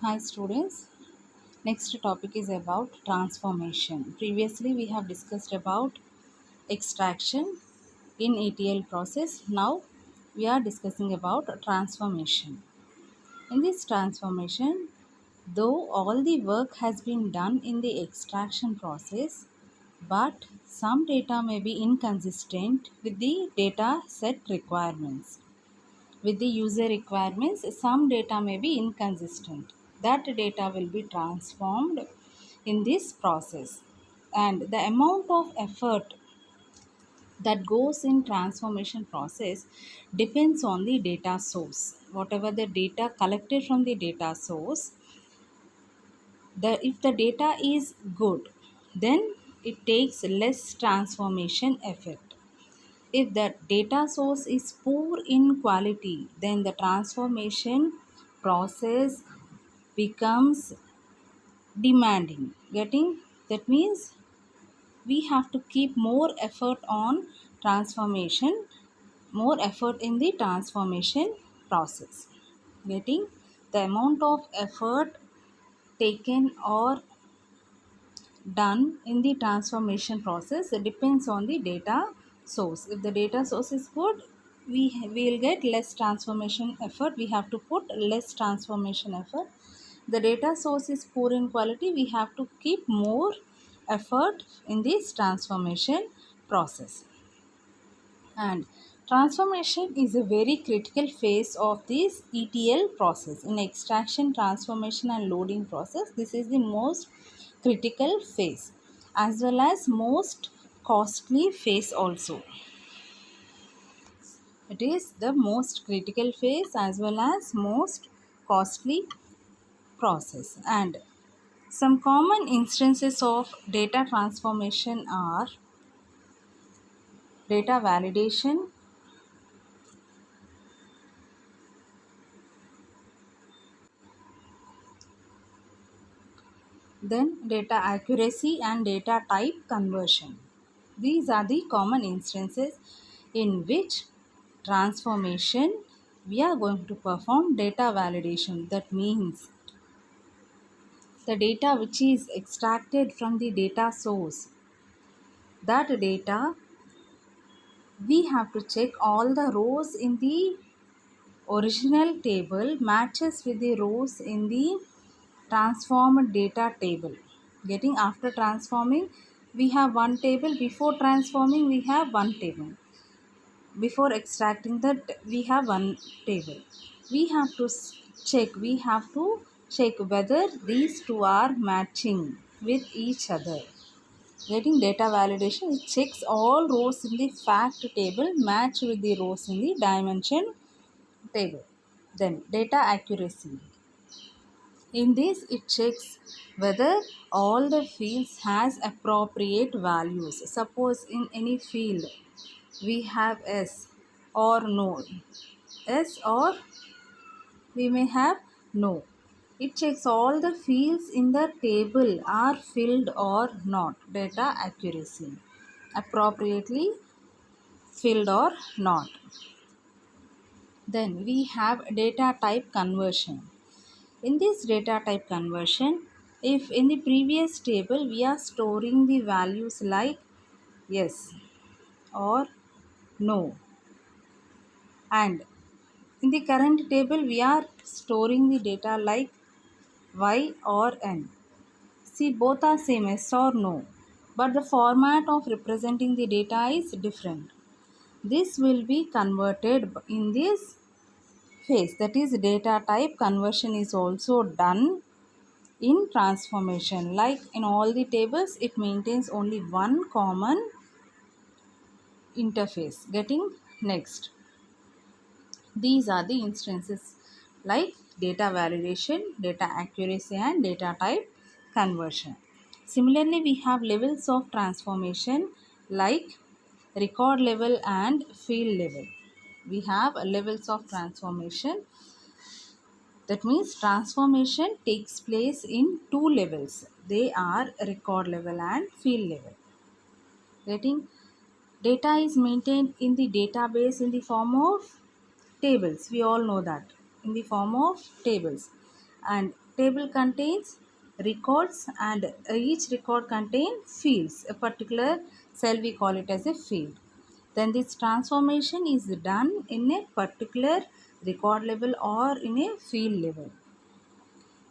Hi students. Next topic is about transformation. Previously we have discussed about extraction in ETL process. Now we are discussing about transformation. In this transformation, though all the work has been done in the extraction process, but some data may be inconsistent with the data set requirements. With the user requirements, some data may be inconsistent. That data will be transformed in this process. And the amount of effort that goes in transformation process depends on the data source. Whatever the data collected from the data source, if the data is good, then it takes less transformation effort. If the data source is poor in quality, then the transformation process becomes demanding. Getting that means we have to keep more effort on transformation, more effort in the transformation process. Getting the amount of effort taken or done in the transformation process, it depends on the data source. If the data source is good, we will get less transformation effort. We have to put less transformation effort. The data source is poor in quality, we have to keep more effort in this transformation process. And transformation is a very critical phase of this ETL process. In extraction, transformation and loading process, this is the most critical phase as well as most costly phase also. It is the most critical phase as well as most costly process. And some common instances of data transformation are data validation, then data accuracy and data type conversion. These are the common instances in which transformation we are going to perform data validation. That means the data which is extracted from the data source, that data we have to check all the rows in the original table matches with the rows in the transformed data table. Getting after transforming, we have one table. Before transforming, we have one table. Before extracting that, we have one table. We have to check. We have to check whether these two are matching with each other. Getting data validation, it checks all rows in the fact table match with the rows in the dimension table. Then data accuracy. In this, it checks whether all the fields has appropriate values. Suppose in any field we have S or no. S or we may have no. It checks all the fields in the table are filled or not. Data accuracy. Appropriately filled or not. Then we have data type conversion. In this data type conversion, if in the previous table we are storing the values like yes or no, and in the current table we are storing the data like y or n. See, both are same, yes or no, but the format of representing the data is different. This will be converted in this phase, that is data type conversion is also done in transformation. Like in all the tables, it maintains only one common interface. Getting next, these are the instances like data validation, data accuracy and data type conversion. Similarly, we have levels of transformation like record level and field level. We have levels of transformation. That means transformation takes place in two levels. They are record level and field level. Getting data is maintained in the database in the form of tables. We all know that in the form of tables. and table contains records, and each record contains fields. A particular cell we call it as a field. Then this transformation is done in a particular record level or in a field level.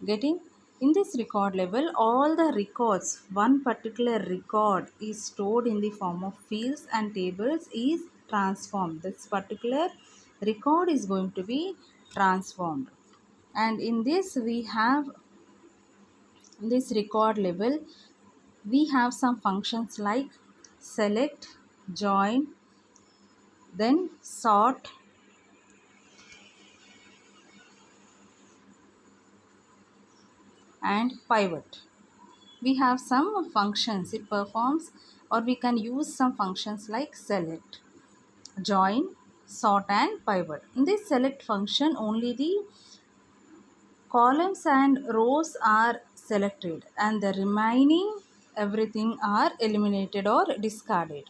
Getting? In this record level, all the records, one particular record is stored in the form of fields and tables is transformed. This particular record is going to be transformed. And in this we have, in this record level, we have some functions like select, join, then sort, and pivot. We have some functions it performs, or we can use some functions like select, join, sort, and pivot. In this select function, only the columns and rows are selected and the remaining everything are eliminated or discarded.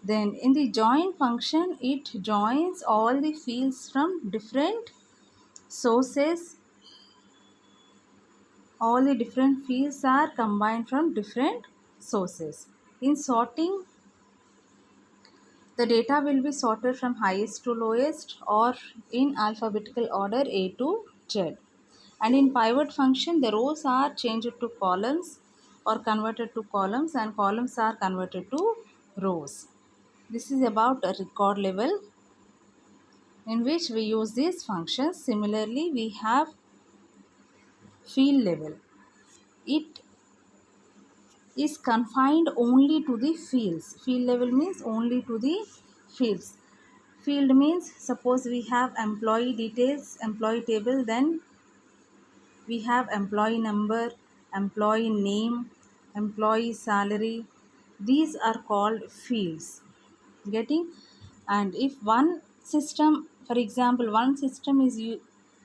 Then in the join function, it joins all the fields from different sources. All the different fields are combined from different sources. In sorting, the data will be sorted from highest to lowest or in alphabetical order A to Z. And in pivot function, the rows are changed to columns or converted to columns, and columns are converted to rows. This is about a record level in which we use these functions. Similarly, we have field level. It is confined only to the fields. Field level means only to the fields. Field means, suppose we have employee details, employee table, then we have employee number, employee name, employee salary. These are called fields. Getting? And if one system, for example, one system is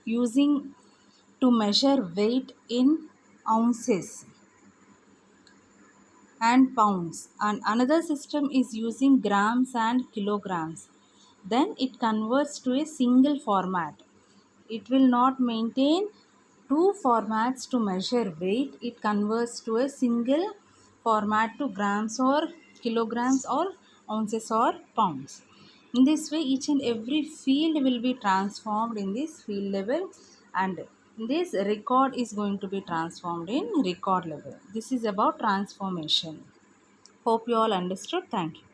using to measure weight in ounces and pounds, and another system is using grams and kilograms, then it converts to a single format. It will not maintain two formats to measure weight. It converts to a single format to grams or kilograms or ounces or pounds. In this way, each and every field will be transformed in this field level, and this record is going to be transformed in record level. This is about transformation. Hope you all understood. Thank you.